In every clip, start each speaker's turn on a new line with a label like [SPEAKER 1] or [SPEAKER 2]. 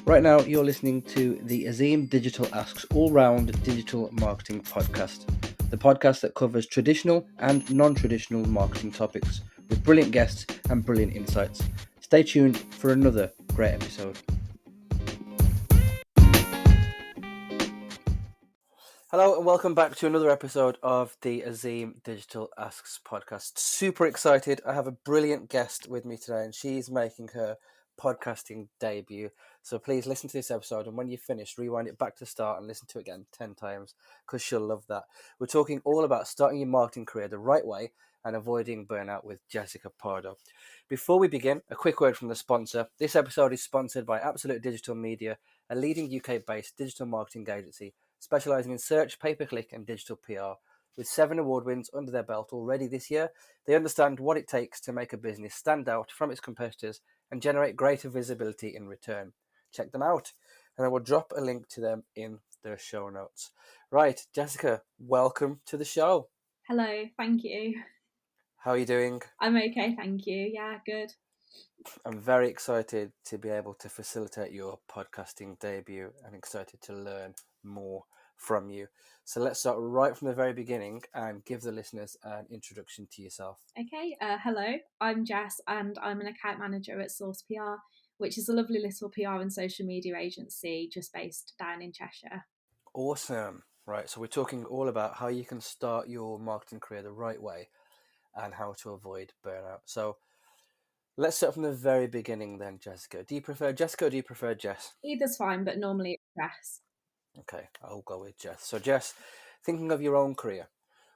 [SPEAKER 1] Right now, you're listening to the Azim Digital Asks all-round digital marketing podcast, the podcast that covers traditional and non-traditional marketing topics with brilliant guests and brilliant insights. Stay tuned for another great episode. Hello and welcome back to another episode of the Azim Digital Asks podcast. Super excited. I have a brilliant guest with me today and she's making her podcasting debut. So please listen to this episode and when you finish, rewind it back to the start and listen to it again 10 times because she'll love that. We're talking all about starting your marketing career the right way and avoiding burnout with Jessica Pardoe. Before we begin, a quick word from the sponsor. This episode is sponsored by Absolute Digital Media, a leading UK-based digital marketing agency specialising in search, pay-per-click and digital PR. With 7 award wins under their belt already this year, they understand what it takes to make a business stand out from its competitors and generate greater visibility in return. Check them out, and I will drop a link to them in the show notes. Right, Jessica, welcome to the show.
[SPEAKER 2] Hello, thank you.
[SPEAKER 1] How are you doing?
[SPEAKER 2] I'm okay, thank you. Yeah, good.
[SPEAKER 1] I'm very excited to be able to facilitate your podcasting debut and excited to learn more from you. So let's start right from the very beginning and give the listeners an introduction to yourself.
[SPEAKER 2] Okay, hello, I'm Jess and I'm an account manager at Source PR, which is a lovely little PR and social media agency just based down in Cheshire.
[SPEAKER 1] Awesome. Right, so we're talking all about how you can start your marketing career the right way and how to avoid burnout. So let's start from the very beginning then, Jessica. Do you prefer Jessica or do you prefer Jess?
[SPEAKER 2] Either's fine, but normally it's Jess.
[SPEAKER 1] Okay, I'll go with Jess. So Jess, thinking of your own career,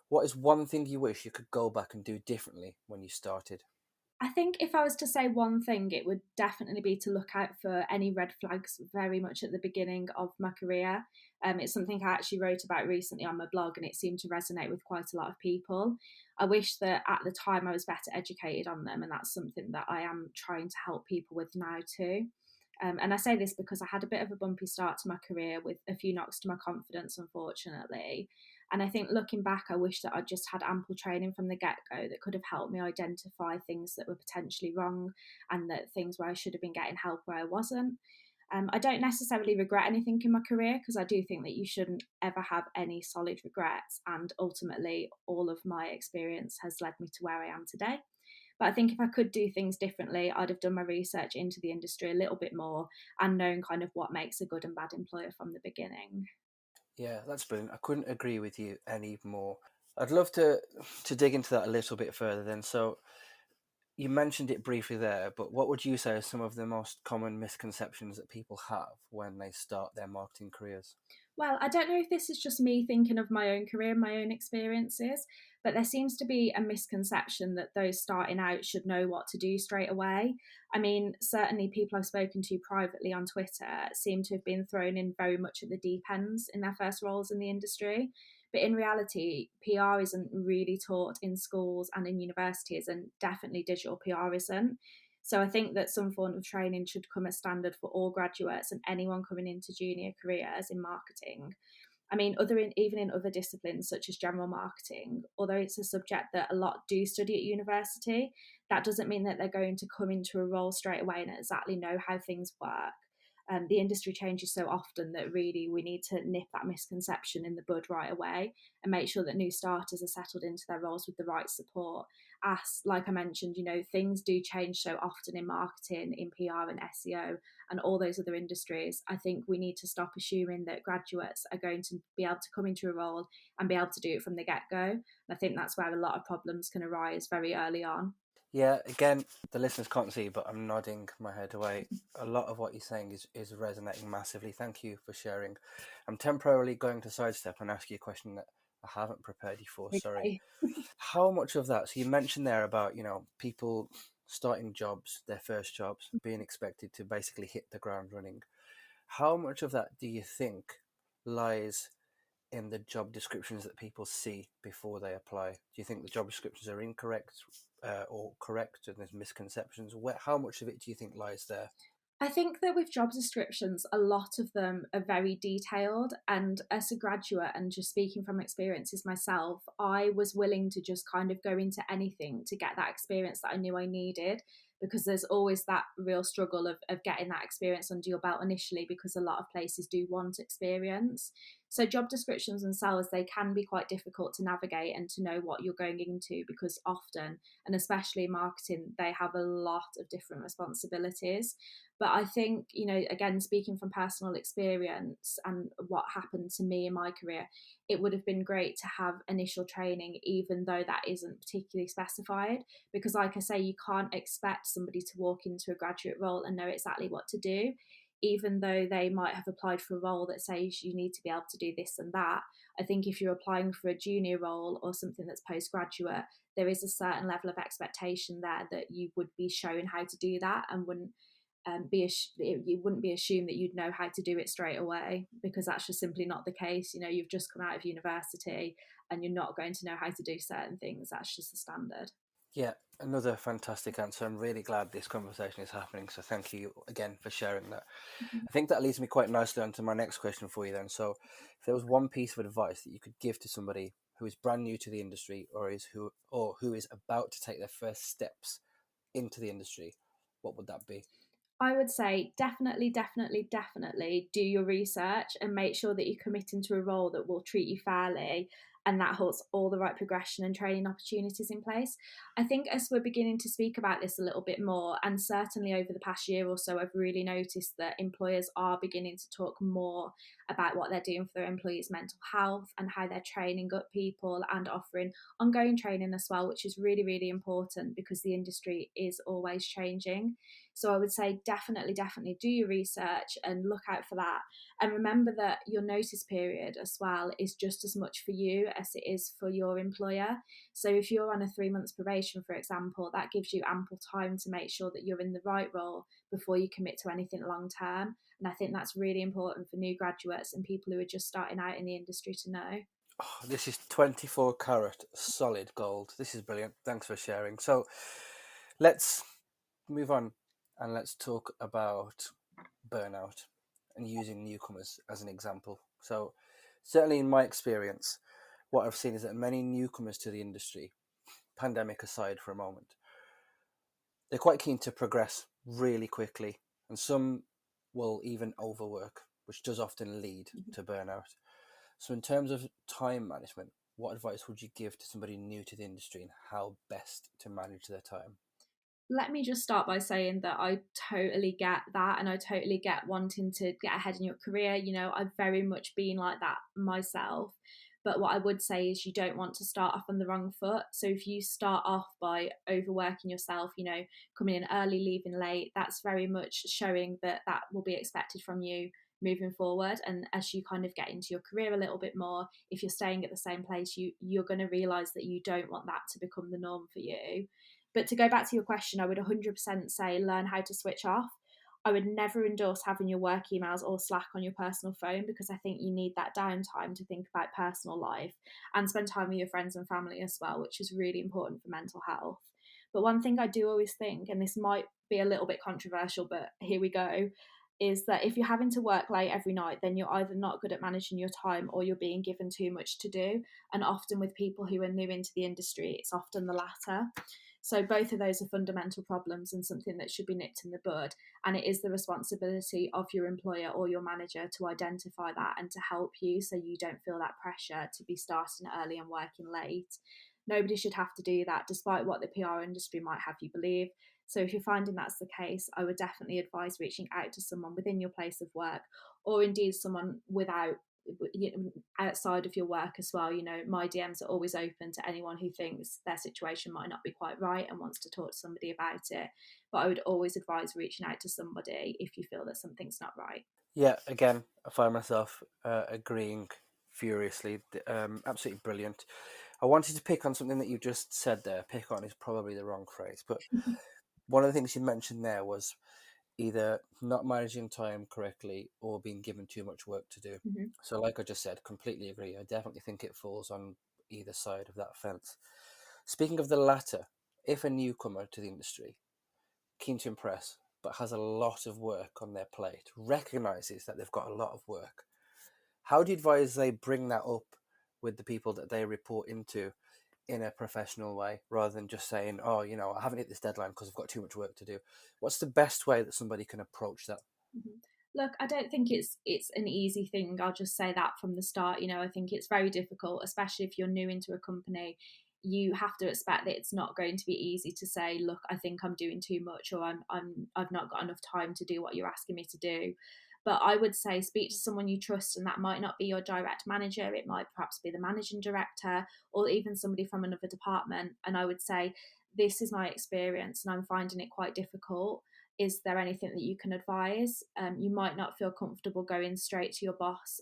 [SPEAKER 1] what is one thing you wish you could go back and do differently when you started?
[SPEAKER 2] I think if I was to say one thing, it would definitely be to look out for any red flags very much at the beginning of my career. It's something I actually wrote about recently on my blog and it seemed to resonate with quite a lot of people. I wish that at the time I was better educated on them, and that's something that I am trying to help people with now too. And I say this because I had a bit of a bumpy start to my career with a few knocks to my confidence, unfortunately. And I think looking back, I wish that I'd just had ample training from the get go that could have helped me identify things that were potentially wrong and that things where I should have been getting help where I wasn't. I don't necessarily regret anything in my career because I do think that you shouldn't ever have any solid regrets. And ultimately, all of my experience has led me to where I am today. But I think if I could do things differently, I'd have done my research into the industry a little bit more and known kind of what makes a good and bad employer from the beginning.
[SPEAKER 1] Yeah, that's brilliant. I couldn't agree with you any more. I'd love to dig into that a little bit further then. So you mentioned it briefly there, but what would you say are some of the most common misconceptions that people have when they start their marketing careers?
[SPEAKER 2] Well, I don't know if this is just me thinking of my own career, my own experiences, but there seems to be a misconception that those starting out should know what to do straight away. I mean, certainly people I've spoken to privately on Twitter seem to have been thrown in very much at the deep ends in their first roles in the industry. But in reality, PR isn't really taught in schools and in universities, and definitely digital PR isn't. So I think that some form of training should come as standard for all graduates and anyone coming into junior careers in marketing. I mean, even in other disciplines such as general marketing, although it's a subject that a lot do study at university, that doesn't mean that they're going to come into a role straight away and exactly know how things work. The industry changes so often that really we need to nip that misconception in the bud right away and make sure that new starters are settled into their roles with the right support. As like I mentioned, things do change so often in marketing, in PR and SEO and all those other industries. I think we need to stop assuming that graduates are going to be able to come into a role and be able to do it from the get-go. And I think that's where a lot of problems can arise very early on.
[SPEAKER 1] Yeah, again, the listeners can't see, but I'm nodding my head away. A lot of what you're saying is resonating massively. Thank you for sharing. I'm temporarily going to sidestep and ask you a question that I haven't prepared you for. Sorry.
[SPEAKER 2] Okay.
[SPEAKER 1] How much of that? So you mentioned there about, people starting jobs, their first jobs, being expected to basically hit the ground running. How much of that do you think lies in the job descriptions that people see before they apply? Do you think the job descriptions are incorrect or correct and there's misconceptions? How much of it do you think lies there?
[SPEAKER 2] I think that with job descriptions, a lot of them are very detailed. And as a graduate, and just speaking from experiences myself, I was willing to just kind of go into anything to get that experience that I knew I needed, because there's always that real struggle of getting that experience under your belt initially, because a lot of places do want experience. So job descriptions themselves, they can be quite difficult to navigate and to know what you're going into, because often, and especially in marketing, they have a lot of different responsibilities. But I think, again, speaking from personal experience and what happened to me in my career, it would have been great to have initial training, even though that isn't particularly specified. Because, like I say, you can't expect somebody to walk into a graduate role and know exactly what to do, even though they might have applied for a role that says you need to be able to do this and that. I think if you're applying for a junior role or something that's postgraduate, there is a certain level of expectation there that you would be shown how to do that, and wouldn't you wouldn't be assumed that you'd know how to do it straight away, because that's just simply not the case. You've just come out of university and you're not going to know how to do certain things. That's just the standard.
[SPEAKER 1] Yeah, another fantastic answer. I'm really glad this conversation is happening. So thank you again for sharing that.
[SPEAKER 2] Mhm.
[SPEAKER 1] I think that leads me quite nicely onto my next question for you then. So if there was one piece of advice that you could give to somebody who is brand new to the industry, or who is about to take their first steps into the industry, what would that be?
[SPEAKER 2] I would say definitely, definitely, definitely do your research and make sure that you're committing to a role that will treat you fairly and that holds all the right progression and training opportunities in place. I think as we're beginning to speak about this a little bit more, and certainly over the past year or so, I've really noticed that employers are beginning to talk more about what they're doing for their employees' mental health and how they're training up people and offering ongoing training as well, which is really, really important because the industry is always changing. So I would say definitely, definitely do your research and look out for that. And remember that your notice period as well is just as much for you as it is for your employer. So if you're on a 3 months probation, for example, that gives you ample time to make sure that you're in the right role before you commit to anything long term. And I think that's really important for new graduates and people who are just starting out in the industry to know.
[SPEAKER 1] Oh, this is 24 karat solid gold. This is brilliant. Thanks for sharing. So let's move on and let's talk about burnout and using newcomers as an example. So, certainly in my experience, what I've seen is that many newcomers to the industry, pandemic aside for a moment, they're quite keen to progress really quickly, and some will even overwork, which does often lead to burnout. So, in terms of time management, what advice would you give to somebody new to the industry and how best to manage their time?
[SPEAKER 2] Let me just start by saying that I totally get that, and I totally get wanting to get ahead in your career. I've very much been like that myself. But what I would say is you don't want to start off on the wrong foot. So if you start off by overworking yourself, coming in early, leaving late, that's very much showing that that will be expected from you moving forward. And as you kind of get into your career a little bit more, if you're staying at the same place, you're going to realize that you don't want that to become the norm for you. But to go back to your question, I would 100% say learn how to switch off. I would never endorse having your work emails or Slack on your personal phone, because I think you need that downtime to think about personal life and spend time with your friends and family as well, which is really important for mental health. But one thing I do always think, and this might be a little bit controversial, but here we go, is that if you're having to work late every night, then you're either not good at managing your time or you're being given too much to do. And often with people who are new into the industry, it's often the latter. So both of those are fundamental problems and something that should be nipped in the bud. And it is the responsibility of your employer or your manager to identify that and to help you, so you don't feel that pressure to be starting early and working late. Nobody should have to do that, despite what the PR industry might have you believe. So if you're finding that's the case, I would definitely advise reaching out to someone within your place of work, or indeed someone outside of your work as well. My DMs are always open to anyone who thinks their situation might not be quite right and wants to talk to somebody about it. But I would always advise reaching out to somebody if you feel that something's not right.
[SPEAKER 1] Yeah, again, I find myself agreeing furiously. Absolutely brilliant. I wanted to pick on something that you just said there. Pick on is probably the wrong phrase, but one of the things you mentioned there was either not managing time correctly or being given too much work to do.
[SPEAKER 2] Mhm.
[SPEAKER 1] So, like I just said, completely agree. I definitely think it falls on either side of that fence. Speaking of the latter, if a newcomer to the industry, keen to impress, but has a lot of work on their plate, recognizes that they've got a lot of work, how do you advise they bring that up with the people that they report into in a professional way, rather than just saying, oh, I haven't hit this deadline because I've got too much work to do? What's the best way that somebody can approach that?
[SPEAKER 2] Mhm. Look, I don't think it's an easy thing. I'll just say that from the start. I think it's very difficult, especially if you're new into a company. You have to expect that it's not going to be easy to say, look, I think I'm doing too much, or I've not got enough time to do what you're asking me to do. But I would say speak to someone you trust, and that might not be your direct manager. It might perhaps be the managing director, or even somebody from another department. And I would say, this is my experience, and I'm finding it quite difficult. Is there anything that you can advise? You might not feel comfortable going straight to your boss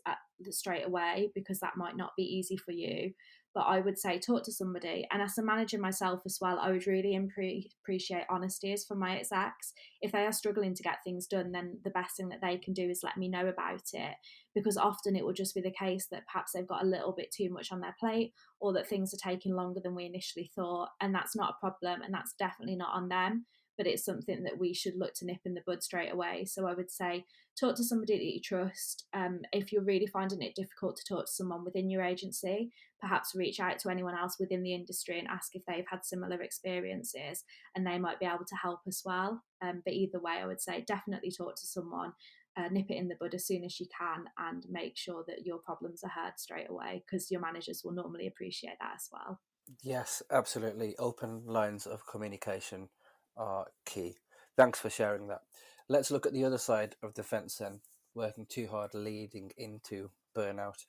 [SPEAKER 2] straight away, because that might not be easy for you. But I would say talk to somebody. And as a manager myself as well, I would really appreciate honesties from my execs. If they are struggling to get things done, then the best thing that they can do is let me know about it, because often it will just be the case that perhaps they've got a little bit too much on their plate, or that things are taking longer than we initially thought. And that's not a problem, and that's definitely not on them, but it's something that we should look to nip in the bud straight away. So I would say talk to somebody that you trust. If you're really finding it difficult to talk to someone within your agency, perhaps reach out to anyone else within the industry and ask if they've had similar experiences, and they might be able to help as well. But either way, I would say definitely talk to someone, nip it in the bud as soon as you can, and make sure that your problems are heard straight away, because your managers will normally appreciate that as well.
[SPEAKER 1] Yes, absolutely. Open lines of communication are key. Thanks for sharing that. Let's look at the other side of the fence then, working too hard leading into burnout.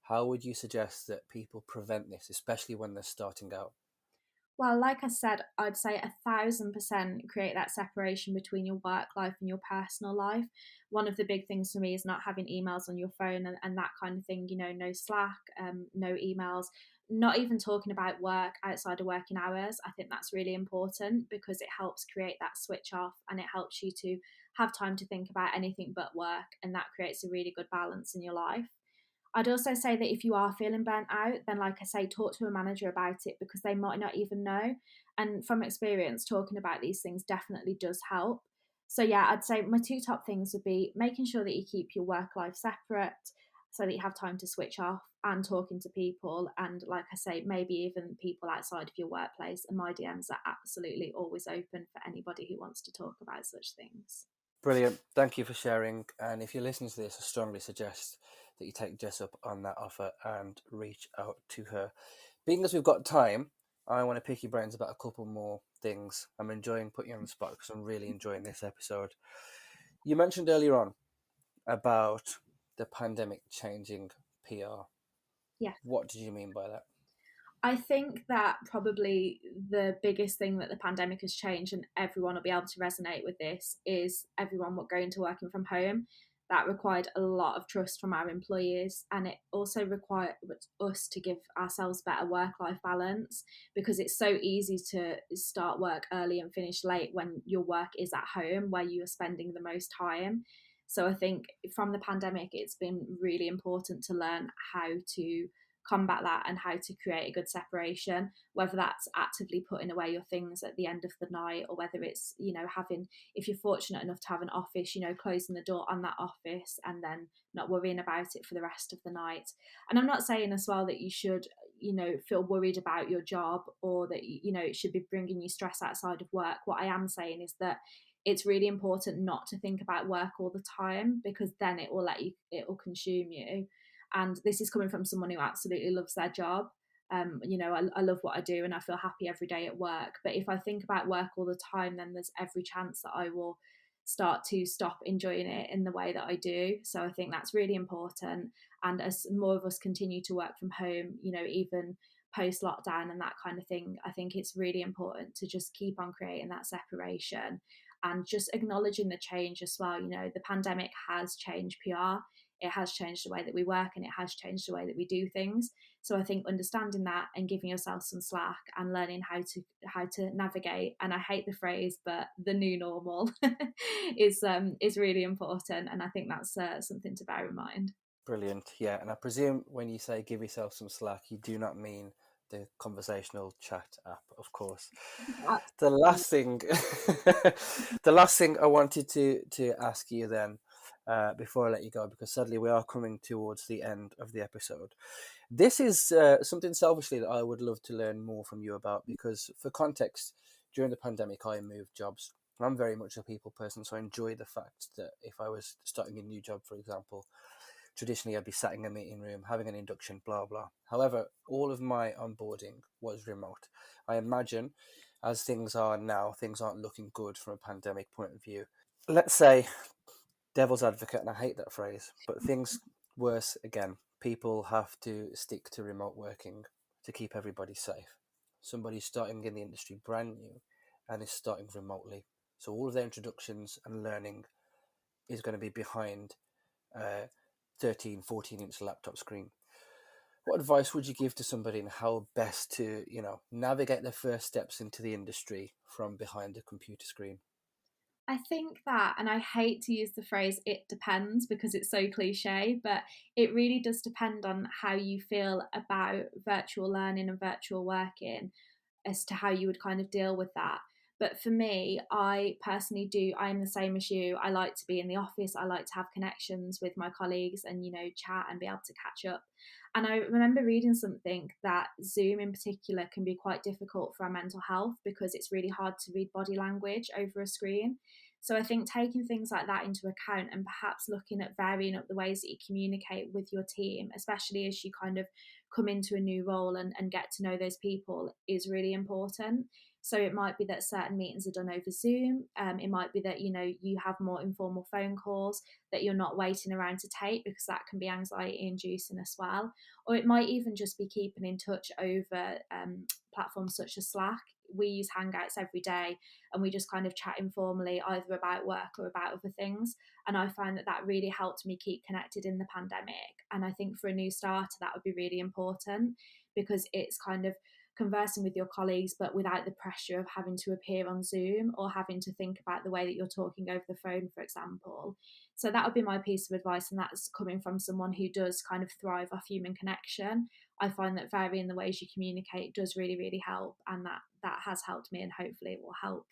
[SPEAKER 1] How would you suggest that people prevent this, especially when they're starting out?
[SPEAKER 2] Well, like I said, I'd say 1,000% create that separation between your work life and your personal life. One of the big things for me is not having emails on your phone, and that kind of thing, no Slack, no emails, not even talking about work outside of working hours. I think that's really important, because it helps create that switch off, and it helps you to have time to think about anything but work. And that creates a really good balance in your life. I'd also say that if you are feeling burnt out, then, like I say, talk to a manager about it, because they might not even know. And from experience, talking about these things definitely does help. So, yeah, I'd say my two top things would be making sure that you keep your work life separate so that you have time to switch off, and talking to people. And, like I say, maybe even people outside of your workplace. And my DMs are absolutely always open for anybody who wants to talk about such things.
[SPEAKER 1] Brilliant. Thank you for sharing. And if you're listening to this, I strongly suggest that you take Jess up on that offer and reach out to her. Being as we've got time, I want to pick your brains about a couple more things. I'm enjoying putting you on the spot because I'm really enjoying this episode. You mentioned earlier on about the pandemic changing PR.
[SPEAKER 2] Yeah.
[SPEAKER 1] What did you mean by that?
[SPEAKER 2] I think that probably the biggest thing that the pandemic has changed, and everyone will be able to resonate with this, is everyone going to working from home. That required a lot of trust from our employees, and it also required us to give ourselves better work-life balance, because it's so easy to start work early and finish late when your work is at home, where you are spending the most time. So I think from the pandemic, it's been really important to learn how to combat that, and how to create a good separation, whether that's actively putting away your things at the end of the night, or whether it's having, if you're fortunate enough to have an office, closing the door on that office and then not worrying about it for the rest of the night. And I'm not saying as well that you should feel worried about your job, or that it should be bringing you stress outside of work. What I am saying is that it's really important not to think about work all the time, because then it will consume you. And this is coming from someone who absolutely loves their job. I love what I do, and I feel happy every day at work. But if I think about work all the time, then there's every chance that I will start to stop enjoying it in the way that I do. So I think that's really important. And as more of us continue to work from home, even post lockdown and that kind of thing, I think it's really important to just keep on creating that separation, and just acknowledging the change as well. The pandemic has changed PR, it has changed the way that we work, and it has changed the way that we do things. So I think understanding that, and giving yourself some slack, and learning how to navigate, and I hate the phrase, but the new normal is really important. And I think that's something to bear in mind.
[SPEAKER 1] Brilliant. Yeah. And I presume when you say give yourself some slack, you do not mean the conversational chat app, of course. The
[SPEAKER 2] Absolutely.
[SPEAKER 1] last thing, the last thing I wanted to ask you then, before I let you go, because sadly we are coming towards the end of the episode. This is something selfishly that I would love to learn more from you about, because for context, during the pandemic, I moved jobs. I'm very much a people person, so I enjoy the fact that if I was starting a new job, for example, traditionally I'd be sat in a meeting room, having an induction, blah, blah. However, all of my onboarding was remote. I imagine as things are now, things aren't looking good from a pandemic point of view. Let's say, devil's advocate, and I hate that phrase, but things worse again. People have to stick to remote working to keep everybody safe. Somebody's starting in the industry brand new and is starting remotely. So all of their introductions and learning is going to be behind a 13, 14-inch laptop screen. What advice would you give to somebody on how best to, navigate their first steps into the industry from behind a computer screen?
[SPEAKER 2] I think that, and I hate to use the phrase "it depends" because it's so cliche, but it really does depend on how you feel about virtual learning and virtual working as to how you would kind of deal with that. But for me, I personally do, I am the same as you. I like to be in the office. I like to have connections with my colleagues and, chat and be able to catch up. And I remember reading something that Zoom in particular can be quite difficult for our mental health because it's really hard to read body language over a screen. So I think taking things like that into account and perhaps looking at varying up the ways that you communicate with your team, especially as you kind of come into a new role and get to know those people, is really important. So it might be that certain meetings are done over Zoom. It might be that you have more informal phone calls that you're not waiting around to take, because that can be anxiety inducing as well. Or it might even just be keeping in touch over platforms such as Slack. We use Hangouts every day, and we just kind of chat informally either about work or about other things. And I find that that really helped me keep connected in the pandemic. And I think for a new starter, that would be really important, because it's kind of conversing with your colleagues, but without the pressure of having to appear on Zoom or having to think about the way that you're talking over the phone, for example. So that would be my piece of advice. And that's coming from someone who does kind of thrive off human connection. I find that varying the ways you communicate does really, really help. And that has helped me, and hopefully it will help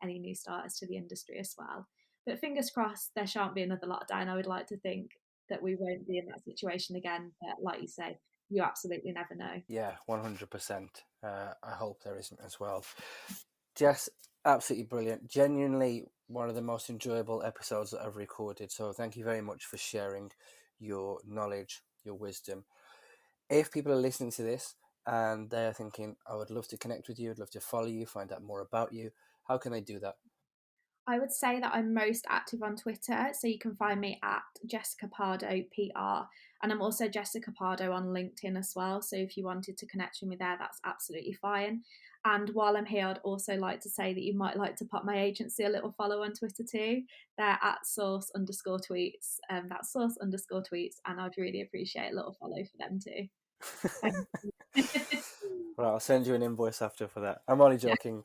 [SPEAKER 2] any new starters to the industry as well. But fingers crossed, there shan't be another lockdown. I would like to think that we won't be in that situation again. But like you say, you absolutely never know.
[SPEAKER 1] Yeah, 100%. I hope there isn't as well. Jess, absolutely brilliant. Genuinely one of the most enjoyable episodes that I've recorded. So thank you very much for sharing your knowledge, your wisdom. If people are listening to this and they're thinking, I would love to connect with you, I'd love to follow you, find out more about you, how can they do that?
[SPEAKER 2] I would say that I'm most active on Twitter, so you can find me at Jessica Pardoe PR, and I'm also Jessica Pardoe on LinkedIn as well. So if you wanted to connect with me there, that's absolutely fine. And while I'm here, I'd also like to say that you might like to pop my agency a little follow on Twitter too. They're at source_tweets. That's source_tweets, and I'd really appreciate a little follow for them too. Thank you.
[SPEAKER 1] Right, I'll send you an invoice after for that. I'm only joking.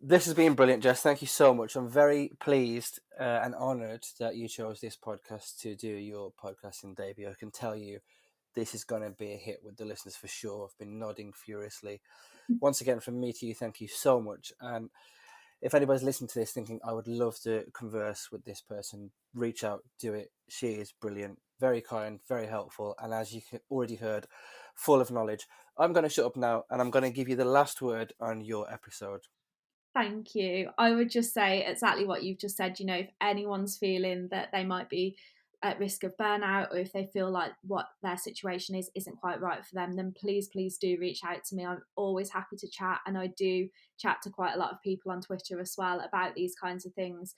[SPEAKER 1] This has been brilliant, Jess. Thank you so much. I'm very pleased and honoured that you chose this podcast to do your podcasting debut. I can tell you this is going to be a hit with the listeners for sure. I've been nodding furiously. Once again, from me to you, thank you so much. And if anybody's listening to this thinking, I would love to converse with this person, reach out, do it. She is brilliant, very kind, very helpful. And as you already heard, full of knowledge. I'm going to shut up now and I'm going to give you the last word on your episode.
[SPEAKER 2] Thank you. I would just say exactly what you've just said. If anyone's feeling that they might be at risk of burnout, or if they feel like what their situation isn't quite right for them, then please do reach out to me. I'm always happy to chat, and I do chat to quite a lot of people on Twitter as well about these kinds of things.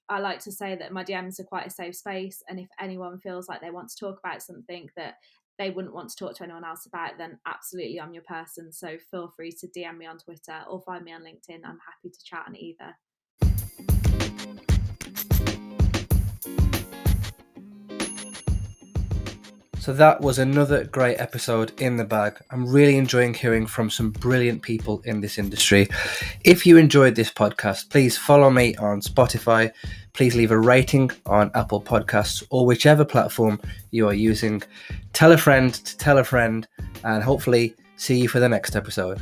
[SPEAKER 2] I like to say that my DMs are quite a safe space, and if anyone feels like they want to talk about something that they wouldn't want to talk to anyone else about, then absolutely I'm your person. So feel free to DM me on Twitter or find me on LinkedIn. I'm happy to chat on either.
[SPEAKER 1] So that was another great episode in the bag. I'm really enjoying hearing from some brilliant people in this industry. If you enjoyed this podcast, please follow me on Spotify. Please leave a rating on Apple Podcasts or whichever platform you are using. Tell a friend to tell a friend, and hopefully see you for the next episode.